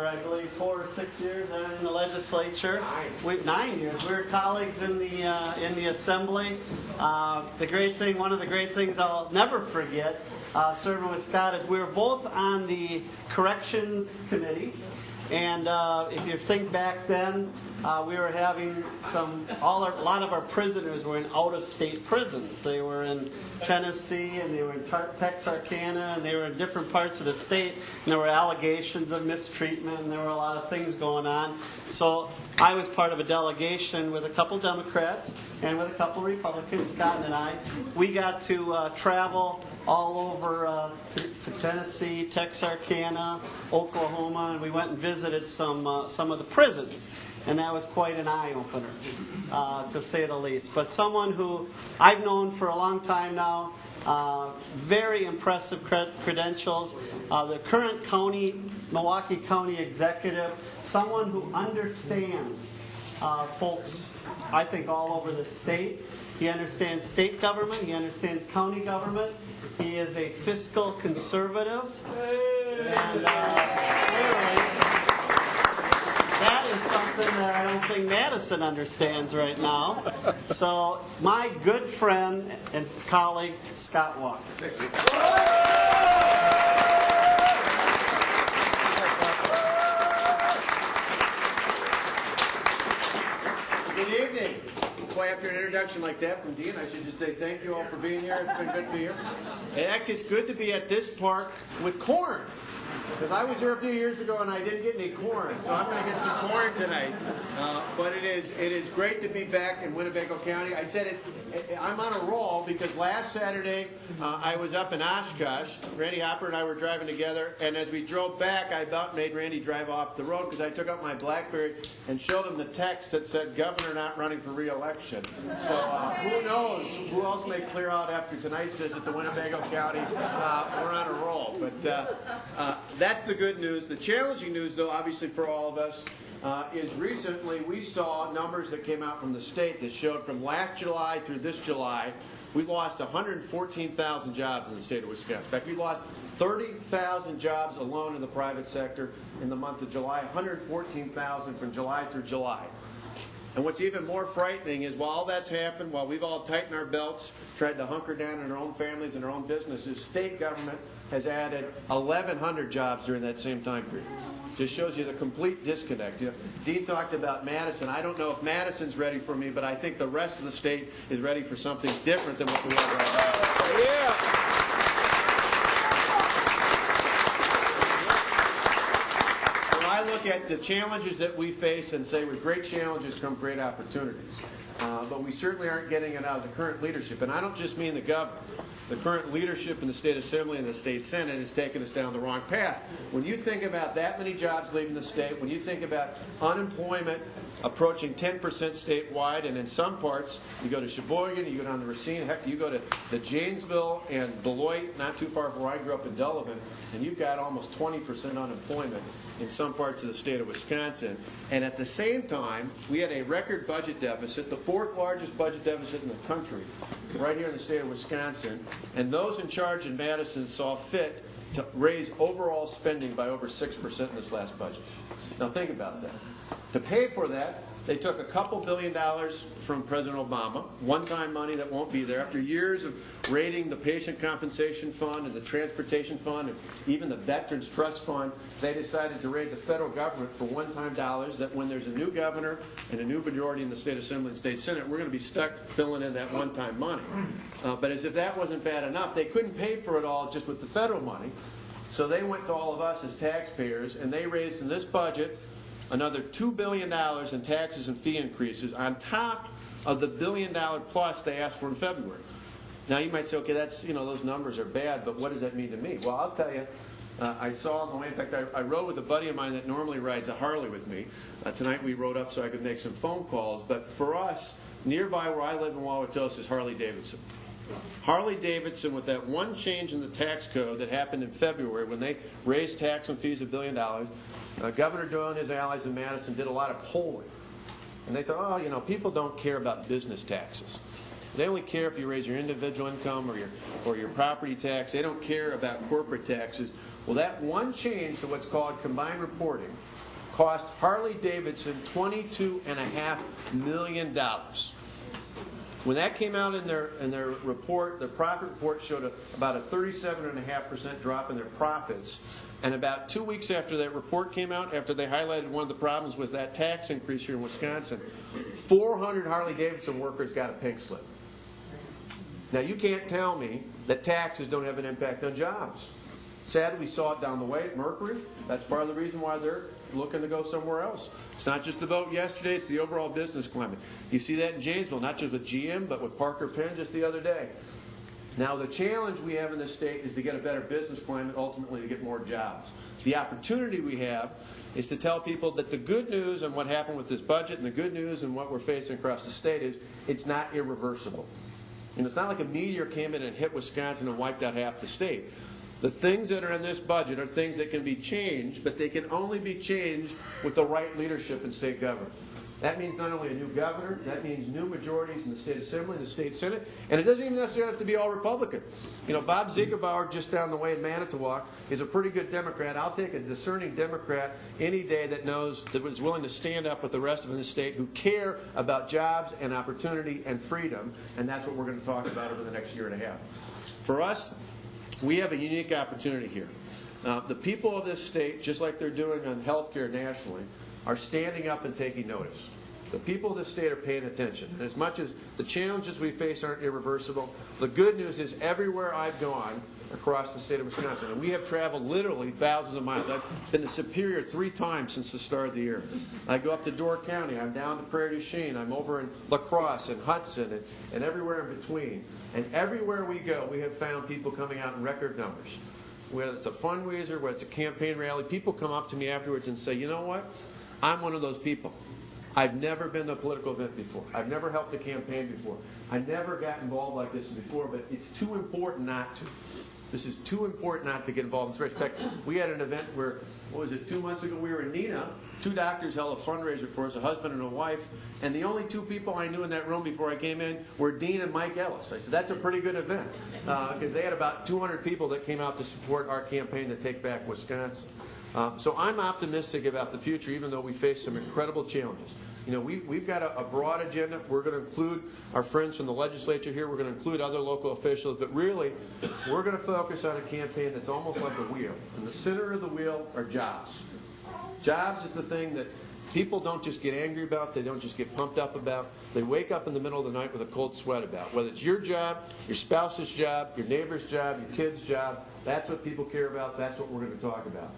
I believe, 4 or 6 years in the legislature. 9 years. We were colleagues in the assembly. The great thing, one of the great things I'll never forget, serving with Scott, is we were both on the corrections committee. And if you think back then, we were having a lot of our prisoners were in out-of-state prisons. They were in Tennessee, and they were in Texarkana, and they were in different parts of the state. And there were allegations of mistreatment, and there were a lot of things going on. So I was part of a delegation with a couple Democrats and with a couple Republicans, Scott and I. We got to travel all over to Tennessee, Texarkana, Oklahoma, and we went and visited some of the prisons. And that was quite an eye-opener, to say the least. But someone who I've known for a long time now, very impressive credentials, the current Milwaukee County executive, someone who understands folks, I think, all over the state. He understands state government. He understands county government. He is a fiscal conservative. And clearly, that is something that I don't think Madison understands right now. So, my good friend and colleague, Scott Walker. Good evening. Boy, after an introduction like that from Dean, I should just say thank you all for being here. It's been good to be here. And actually, it's good to be at this park with corn. Because I was here a few years ago and I didn't get any corn, so I'm going to get some corn tonight. But it is great to be back in Winnebago County. I said I'm on a roll because last Saturday I was up in Oshkosh. Randy Hopper and I were driving together, and as we drove back, I about made Randy drive off the road because I took out my BlackBerry and showed him the text that said "Governor not running for re-election." So who knows who else may clear out after tonight's visit to Winnebago County? We're on a roll, but. That's the good news. The challenging news, though, obviously for all of us, is recently we saw numbers that came out from the state that showed from last July through this July, we lost 114,000 jobs in the state of Wisconsin. In fact, we lost 30,000 jobs alone in the private sector in the month of July, 114,000 from July through July. And what's even more frightening is while all that's happened, while we've all tightened our belts, tried to hunker down in our own families and our own businesses, state government has added 1,100 jobs during that same time period. Just shows you the complete disconnect. Dean talked about Madison. I don't know if Madison's ready for me, but I think the rest of the state is ready for something different than what we have right now. Yeah. I look at the challenges that we face and say with great challenges come great opportunities. But we certainly aren't getting it out of the current leadership. And I don't just mean the governor. The current leadership in the state assembly and the state senate has taken us down the wrong path. When you think about that many jobs leaving the state, when you think about unemployment approaching 10% statewide, and in some parts, you go to Sheboygan, you go down to Racine, heck, you go to Janesville and Beloit, not too far from where I grew up in Delavan, and you've got almost 20% unemployment in some parts of the state of Wisconsin. And at the same time, we had a record budget deficit, the fourth largest budget deficit in the country, right here in the state of Wisconsin. And those in charge in Madison saw fit to raise overall spending by over 6% in this last budget. Now think about that. To pay for that, they took a couple $2 billion from President Obama, one-time money that won't be there. After years of raiding the Patient Compensation Fund and the Transportation Fund and even the Veterans Trust Fund, they decided to raid the federal government for one-time dollars that when there's a new governor and a new majority in the state assembly and state senate, we're going to be stuck filling in that one-time money. But as if that wasn't bad enough, they couldn't pay for it all just with the federal money. So they went to all of us as taxpayers, and they raised in this budget another $2 billion in taxes and fee increases on top of the $1 billion plus they asked for in February. Now you might say, okay, that's, those numbers are bad, but what does that mean to me? Well, I'll tell you, I saw on the way, in fact, I rode with a buddy of mine that normally rides a Harley with me. Tonight we rode up so I could make some phone calls, but for us, nearby where I live in Wauwatosa is Harley Davidson. Harley Davidson, with that one change in the tax code that happened in February when they raised tax and fees $1 billion, Governor Doyle and his allies in Madison did a lot of polling. And they thought, people don't care about business taxes. They only care if you raise your individual income or your property tax. They don't care about corporate taxes. Well, that one change to what's called combined reporting cost Harley-Davidson $22.5 million. When that came out in their report, the profit report showed about a 37.5% drop in their profits. And about 2 weeks after that report came out, after they highlighted one of the problems was that tax increase here in Wisconsin, 400 Harley-Davidson workers got a pink slip. Now, you can't tell me that taxes don't have an impact on jobs. Sadly, we saw it down the way at Mercury. That's part of the reason why they're looking to go somewhere else. It's not just the vote yesterday, it's the overall business climate. You see that in Janesville, not just with GM, but with Parker Penn just the other day. Now, the challenge we have in this state is to get a better business climate, ultimately to get more jobs. The opportunity we have is to tell people that the good news on what happened with this budget and the good news and what we're facing across the state is it's not irreversible. And it's not like a meteor came in and hit Wisconsin and wiped out half the state. The things that are in this budget are things that can be changed, but they can only be changed with the right leadership in state government. That means not only a new governor, that means new majorities in the state assembly, the state senate, and it doesn't even necessarily have to be all Republican. You know, Bob Ziegebauer, just down the way in Manitowoc, is a pretty good Democrat. I'll take a discerning Democrat any day that is willing to stand up with the rest of the state who care about jobs and opportunity and freedom, and that's what we're going to talk about over the next year and a half. For us, we have a unique opportunity here. The people of this state, just like they're doing on health care nationally, are standing up and taking notice. The people of this state are paying attention. And as much as the challenges we face aren't irreversible, the good news is everywhere I've gone across the state of Wisconsin, and we have traveled literally thousands of miles. I've been to Superior 3 times since the start of the year. I go up to Door County. I'm down to Prairie du Chien. I'm over in La Crosse and Hudson and everywhere in between. And everywhere we go, we have found people coming out in record numbers. Whether it's a fundraiser, whether it's a campaign rally, people come up to me afterwards and say, you know what? I'm one of those people. I've never been to a political event before. I've never helped a campaign before. I never got involved like this before, but it's too important not to. This is too important not to get involved in this race. In fact, we had an event where, 2 months ago, we were in Neenah. 2 doctors held a fundraiser for us, a husband and a wife, and the only 2 people I knew in that room before I came in were Dean and Mike Ellis. I said, that's a pretty good event, because they had about 200 people that came out to support our campaign to take back Wisconsin. So I'm optimistic about the future, even though we face some incredible challenges. You know, we've got a broad agenda. We're going to include our friends from the legislature here. We're going to include other local officials. But really, we're going to focus on a campaign that's almost like a wheel. In the center of the wheel are jobs. Jobs is the thing that people don't just get angry about. They don't just get pumped up about. They wake up in the middle of the night with a cold sweat about. Whether it's your job, your spouse's job, your neighbor's job, your kid's job, that's what people care about. That's what we're going to talk about.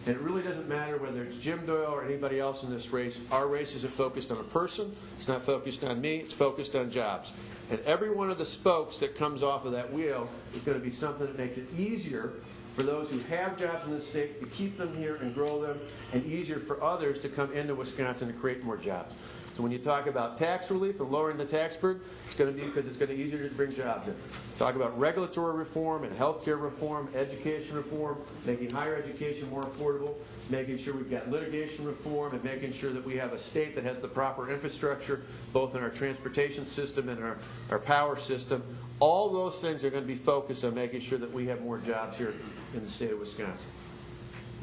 And it really doesn't matter whether it's Jim Doyle or anybody else in this race. Our race isn't focused on a person. It's not focused on me. It's focused on jobs. And every one of the spokes that comes off of that wheel is going to be something that makes it easier for those who have jobs in the state to keep them here and grow them, and easier for others to come into Wisconsin and create more jobs. So when you talk about tax relief and lowering the tax burden, it's going to be because it's going to be easier to bring jobs in. Talk about regulatory reform and health care reform, education reform, making higher education more affordable, making sure we've got litigation reform, and making sure that we have a state that has the proper infrastructure, both in our transportation system and our power system. All those things are going to be focused on making sure that we have more jobs here in the state of Wisconsin.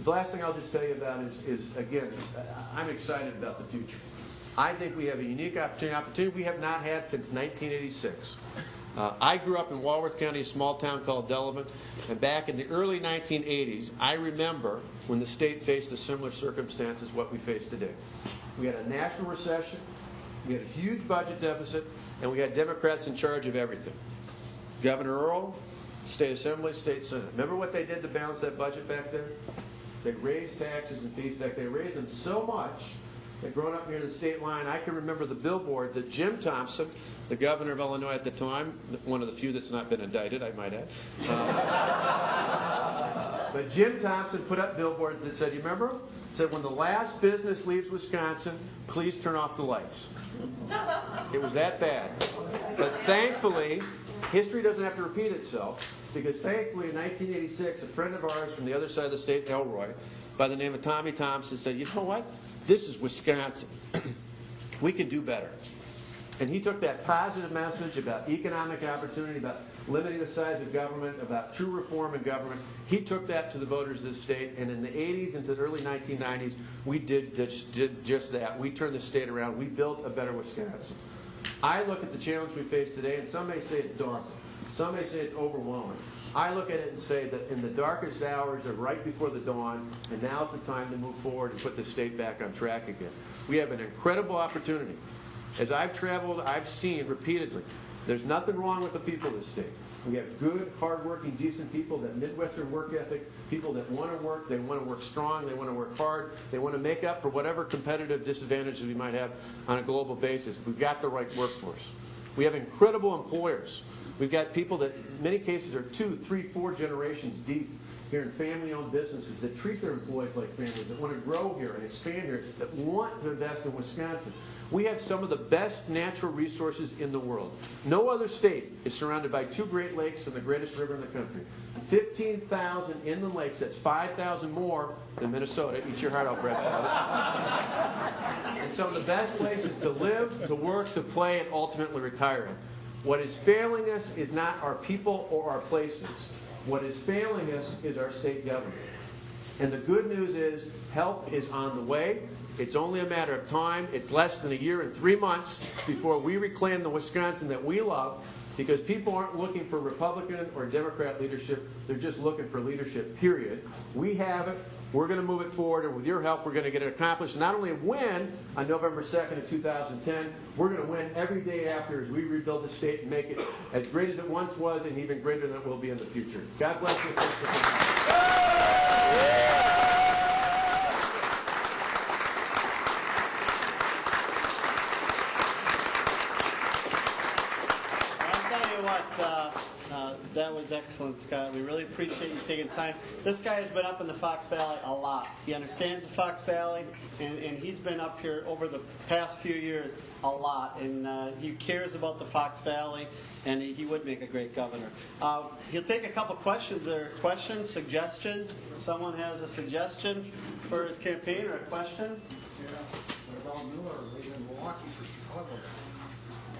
The last thing I'll just tell you about is again, I'm excited about the future. I think we have a unique opportunity we have not had since 1986. I grew up in Walworth County, a small town called Delavan, and back in the early 1980s, I remember when the state faced a similar circumstance as what we face today. We had a national recession, we had a huge budget deficit, and we had Democrats in charge of everything. Governor Earl, State Assembly, State Senate. Remember what they did to balance that budget back then? They raised taxes and fees back. They raised them so much that growing up near the state line, I can remember the billboard that Jim Thompson, the governor of Illinois at the time, one of the few that's not been indicted, I might add. But Jim Thompson put up billboards that said, you remember? It said, when the last business leaves Wisconsin, please turn off the lights. It was that bad. But thankfully, history doesn't have to repeat itself, because thankfully in 1986, a friend of ours from the other side of the state, Elroy, by the name of Tommy Thompson, said, you know what? This is Wisconsin. We can do better. And he took that positive message about economic opportunity, about limiting the size of government, about true reform in government. He took that to the voters of this state, and in the 80s into the early 1990s, we did just that. We turned the state around. We built a better Wisconsin. I look at the challenge we face today, and some may say it's daunting. Some may say it's overwhelming. I look at it and say that in the darkest hours are right before the dawn, and now's the time to move forward and put the state back on track again. We have an incredible opportunity. As I've traveled, I've seen repeatedly, there's nothing wrong with the people of this state. We have good, hardworking, decent people, that Midwestern work ethic, people that want to work, they want to work strong, they want to work hard, they want to make up for whatever competitive disadvantages we might have on a global basis. We've got the right workforce. We have incredible employers. We've got people that in many cases are 2, 3, 4 generations deep here in family-owned businesses that treat their employees like families, that want to grow here and expand here, that want to invest in Wisconsin. We have some of the best natural resources in the world. No other state is surrounded by 2 Great Lakes and the greatest river in the country. 15,000 inland lakes, that's 5,000 more than Minnesota. Eat your heart out, Brett. And some of the best places to live, to work, to play, and ultimately retire in. What is failing us is not our people or our places. What is failing us is our state government. And the good news is help is on the way. It's only a matter of time. It's less than a year and 3 months before we reclaim the Wisconsin that we love, because people aren't looking for Republican or Democrat leadership. They're just looking for leadership, period. We have it. We're going to move it forward, and with your help, we're going to get it accomplished. Not only win on November 2nd of 2010, we're going to win every day after as we rebuild the state and make it as great as it once was and even greater than it will be in the future. God bless you. That was excellent, Scott. We really appreciate you taking time. This guy has been up in the Fox Valley a lot. He understands the Fox Valley, and he's been up here over the past few years a lot. And he cares about the Fox Valley, and he would make a great governor. He'll take a couple questions. Suggestions. If someone has a suggestion for his campaign or a question. Yeah. What about Miller leaving Milwaukee for Chicago?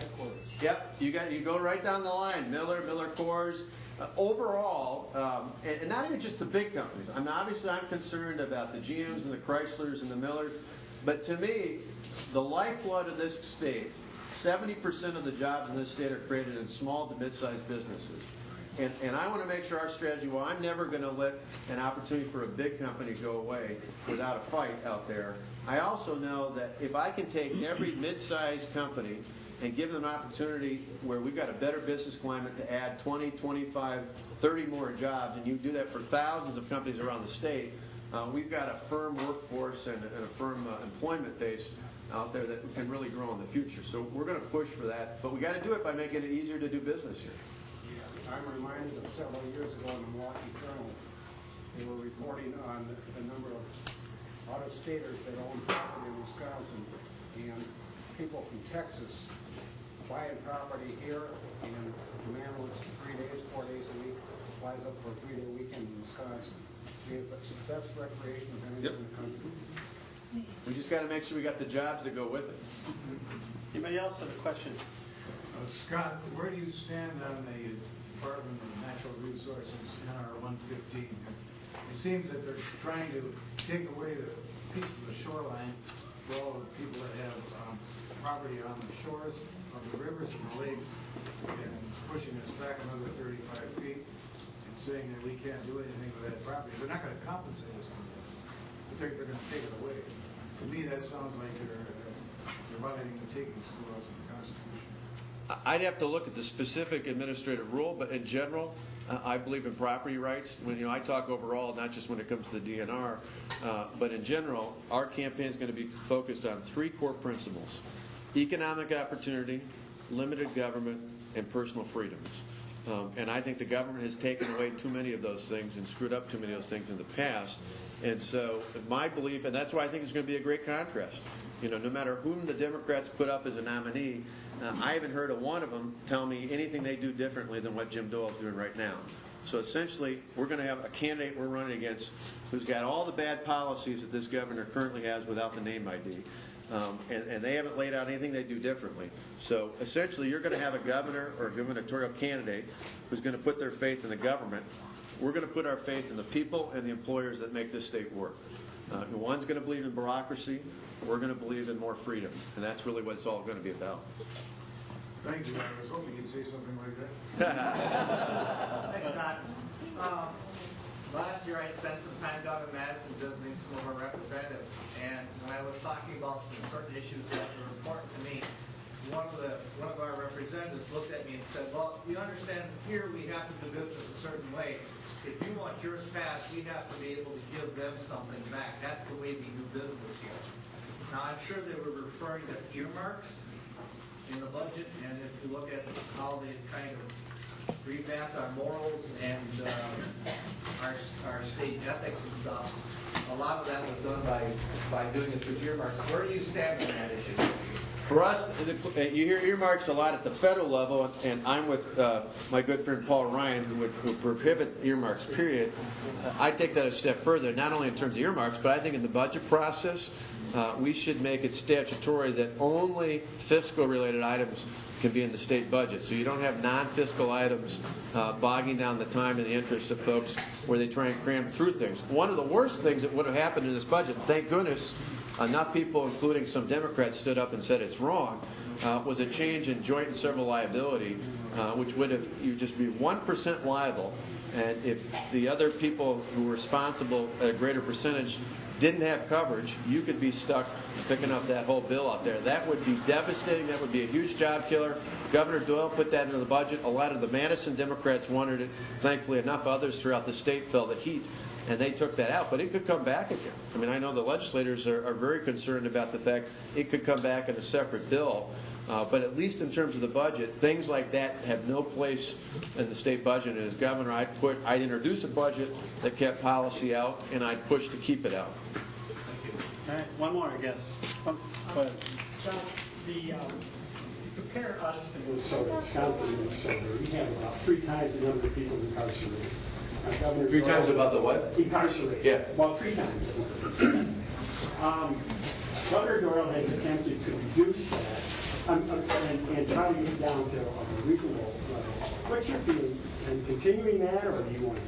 Headquarters. Yep, you go right down the line. Miller Coors. Overall, and not even just the big companies. I'm concerned about the GMs and the Chryslers and the Millers, but to me, the lifeblood of this state, 70% of the jobs in this state are created in small to mid-sized businesses. And I want to make sure our strategy, well, I'm never going to let an opportunity for a big company go away without a fight out there. I also know that if I can take every mid-sized company and give them an opportunity where we've got a better business climate to add 20, 25, 30 more jobs, and you do that for thousands of companies around the state, we've got a firm workforce and a firm employment base out there that can really grow in the future. So we're going to push for that, but we got to do it by making it easier to do business here. I'm reminded of several years ago in the Milwaukee Journal, they were reporting on the number of out-of-staters that own property in Wisconsin, and people from Texas buying property here, and the man works 3 days, 4 days a week, flies up for a 3-day weekend in Wisconsin. We have the best recreation of anything in the country. We just got to make sure we got the jobs that go with it. Anybody else have a question? Scott, where do you stand on the Department of Natural Resources NR 115? It seems that they're trying to take away the piece of the shoreline for all the people that have property on the shores of the rivers and the lakes, and pushing us back another 35 feet and saying that we can't do anything with that property. They're not going to compensate us for that, but they're going to take it away. To me, that sounds like they're violating the takings clause in the Constitution. I'd have to look at the specific administrative rule, but in general, I believe in property rights. When I talk overall, not just when it comes to the DNR, but in general, our campaign is going to be focused on 3 core principles: economic opportunity, limited government, and personal freedoms. And I think the government has taken away too many of those things and screwed up too many of those things in the past. And so my belief, and that's why I think it's going to be a great contrast. No matter whom the Democrats put up as a nominee, I haven't heard of one of them tell me anything they do differently than what Jim Doyle's doing right now. So essentially, we're going to have a candidate we're running against who's got all the bad policies that this governor currently has without the name ID. And they haven't laid out anything they do differently. So essentially, you're going to have a governor or a gubernatorial candidate who's going to put their faith in the government. We're going to put our faith in the people and the employers that make this state work. One's going to believe in bureaucracy. We're going to believe in more freedom. And that's really what it's all going to be about. Thank you. I was hoping you'd say something like that. Thanks, Scott. Last year I spent some time down in Madison visiting some of our representatives, and when I was talking about some certain issues that were important to me, one of our representatives looked at me and said, well, you understand here we have to do business a certain way. If you want yours passed, we have to be able to give them something back. That's the way we do business here. Now, I'm sure they were referring to earmarks in the budget, and if you look at how they kind of revamped our morals and our state ethics and stuff, a lot of that was done by doing it through earmarks. Where do you stand on that issue? For us, you hear earmarks a lot at the federal level, and I'm with my good friend Paul Ryan, who would prohibit earmarks, period. I take that a step further, not only in terms of earmarks, but I think in the budget process, we should make it statutory that only fiscal-related items can be in the state budget. So you don't have non-fiscal items bogging down the time and the interest of folks where they try and cram through things. One of the worst things that would have happened in this budget, thank goodness, enough people, including some Democrats, stood up and said it's wrong, was a change in joint and several liability, which would have, you just be 1% liable, and if the other people who were responsible at a greater percentage didn't have coverage, you could be stuck picking up that whole bill out there. That would be devastating. That would be a huge job killer. Governor Doyle put that into the budget. A lot of the Madison Democrats wanted it. Thankfully, enough others throughout the state felt the heat, and they took that out. But it could come back again. I mean, I know the legislators are very concerned about the fact it could come back in a separate bill. But at least in terms of the budget, things like that have no place in the state budget. And as governor, I'd introduce a budget that kept policy out, and I'd push to keep it out. All right, one more, I guess. Go ahead. Scott, compare us to Minnesota, Wisconsin, and Minnesota. We have about 3 times the number of people incarcerated. Governor 3 times about the what? Incarcerated. Yeah. Well, 3 times the number. Governor Doyle has attempted to reduce that and try to get it down to a reasonable level. What's your feeling? And continuing that, or do you want to?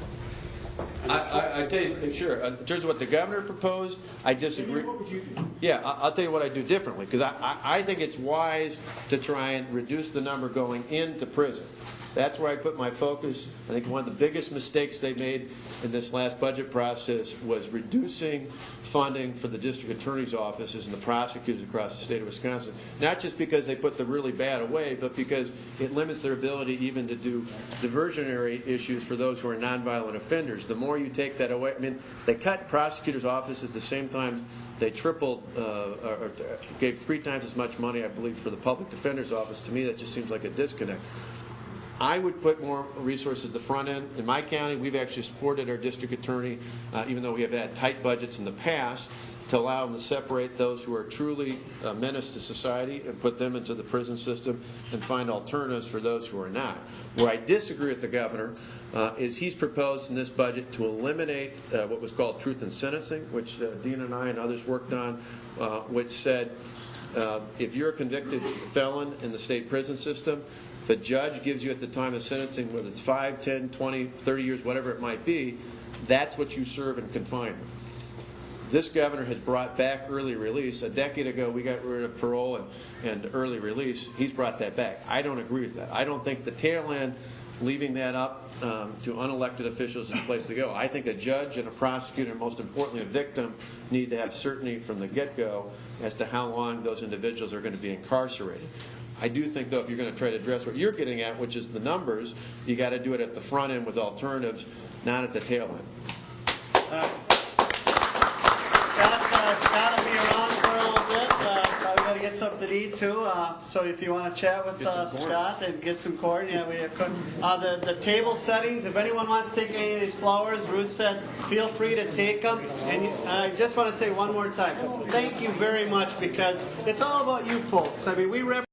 I tell you, sure. In terms of what the governor proposed, I disagree. What would you do? Yeah, I'll tell you what I do differently, because I think it's wise to try and reduce the number going into prison. That's where I put my focus. I think one of the biggest mistakes they made in this last budget process was reducing funding for the district attorney's offices and the prosecutors across the state of Wisconsin. Not just because they put the really bad away, but because it limits their ability even to do diversionary issues for those who are nonviolent offenders. The more you take that away, I mean, they cut prosecutors' offices at the same time they tripled or gave 3 times as much money, I believe, for the public defender's office. To me, that just seems like a disconnect. I would put more resources at the front end. In my county, we've actually supported our district attorney, even though we have had tight budgets in the past, to allow them to separate those who are truly a menace to society and put them into the prison system and find alternatives for those who are not. Where I disagree with the governor is he's proposed in this budget to eliminate what was called truth in sentencing, which Dean and I and others worked on, which said if you're a convicted felon in the state prison system, the judge gives you at the time of sentencing, whether it's 5, 10, 20, 30 years, whatever it might be, that's what you serve in confinement. This governor has brought back early release. A decade ago, we got rid of parole and early release. He's brought that back. I don't agree with that. I don't think the tail end, leaving that up to unelected officials is the place to go. I think a judge and a prosecutor, and most importantly a victim, need to have certainty from the get-go as to how long those individuals are going to be incarcerated. I do think, though, if you're going to try to address what you're getting at, which is the numbers, you got to do it at the front end with alternatives, not at the tail end. Scott will be around for a little bit. We've got to get something to eat, too. So if you want to chat with Scott and get some corn, yeah, we have corn. The table settings, if anyone wants to take any of these flowers, Ruth said, feel free to take them. And I just want to say one more time, thank you very much, because it's all about you folks. I mean, we represent